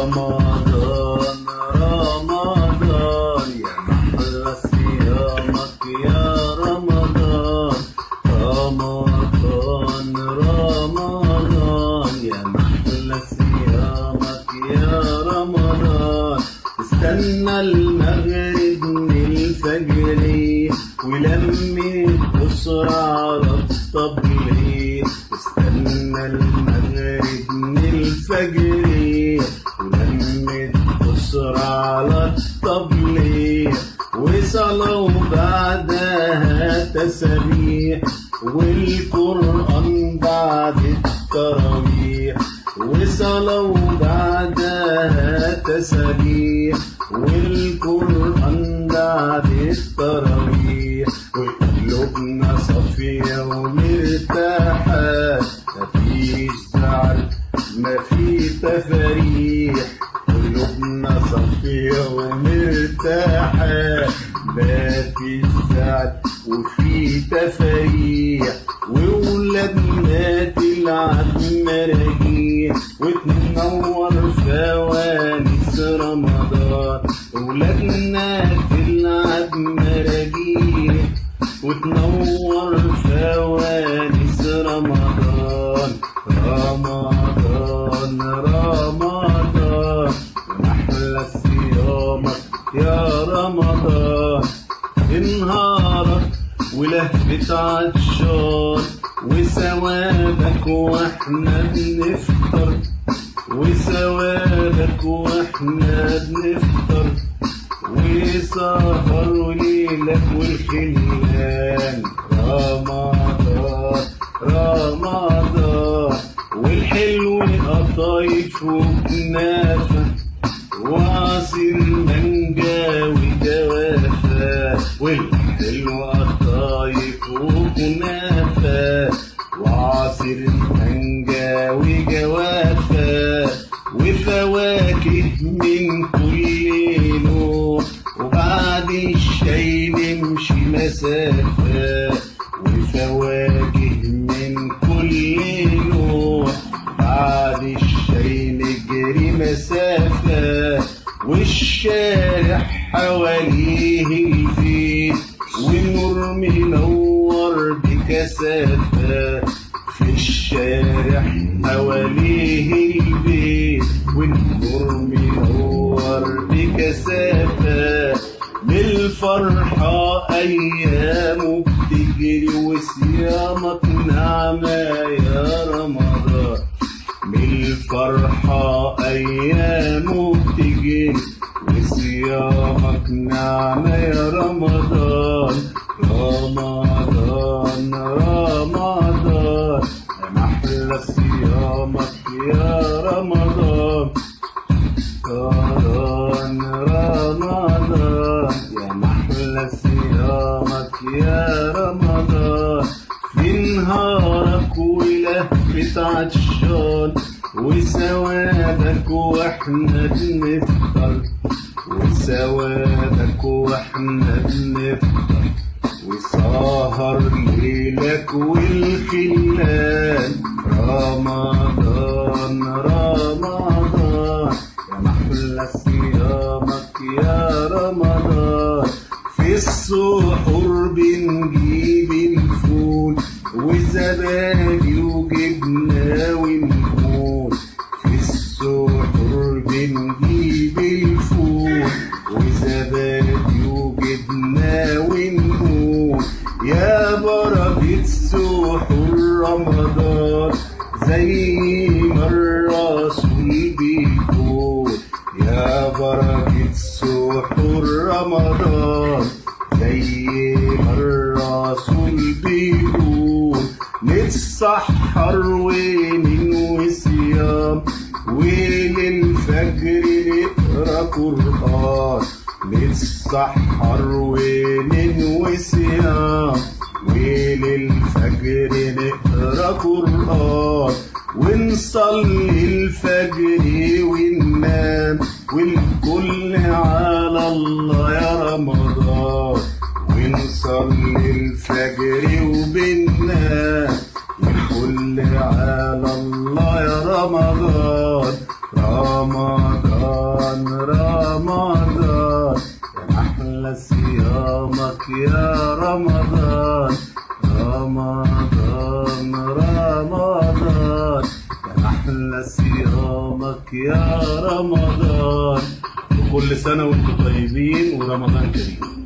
رمضان رمضان يا محلى صيامك يا رمضان. رمضان رمضان يا محلى صيامك يا رمضان. استنى المغرب من الفجر ولمة أسرة على الطبلين. استنى المغرب من الفجر ولمة أسرة على الطبلين. وصلاة وبعدها تسابيح والقرآن بعد التراويح. وصلاة وبعدها تسابيح والقرآن بعد التراويح. وقلوبنا صافية ومرتاحة مفيش زعل مفي تفاريح. قلوبنا صافية ومرتاحة مفيش زعل وفي تفاريح. وولادنا تلعب مراجيح وتنور فوانيس رمضان. ولادنا تلعب مراجيح وتنور فوانيس رمضان. رمضان رمضان محلى صيامك يا رمضان. انهارك ولهفة عطشان وثوابك واحنا بنفطر. وثوابك واحنا بنفطر وسهر وليلك والخلان. رمضان رمضان والحلو قطايف وكنافة وعصير مانجا وجوافة. والحلو قطايف وكنافة وعصير مانجا وجوافة وفواكه من كل نوع. وبعد الشاي نمشي مسافة وفواكه من كل نوع. بعد الشاي نجري مسافة والشارع حواليه البيت والنور منور بكثافة. في الشارع حواليه البيت والنور منور بكثافة. بالفرحة أيامه بتجري وصيامك نعمة يا رمضان. بالفرحة أيامه بتجري وصيامك نعمة يا رمضان. رمضان رمضان يا محلى صيامك يا رمضان. رمضان رمضان يا محلى صيامك يا رمضان. في نهارك ولهفة عطشان وثوابك واحنا بنفطر. وثوابك واحنا بنفطر وسهر ليلك والخلان. رمضان رمضان يا محلى صيامك يا رمضان. في السحور بنجيب الفول وزبادي وجبنة ونقول. في السحور بنجيب الفول وزبادي وجبنة ونقول. يا بركة سحور رمضان زي ما الرسول بيقول. يا بركة سحور رمضان زي ما الرسول بيقول. نتسحر وننوي صيام وللفجر نقرا قرآن. نتسحر وننوي صيام وللفجر نقرا قرآن. ونصلي الفجر وننام والكل على الله يا رمضان. ونصلي الفجر وبننام والكل على الله يا رمضان. رمضان رمضان رمضان يا أحلى صيامك يا رمضان رمضان رمضان يا أحلى صيامك يا رمضان. وكل سنة وانتم طيبين ورمضان كريم.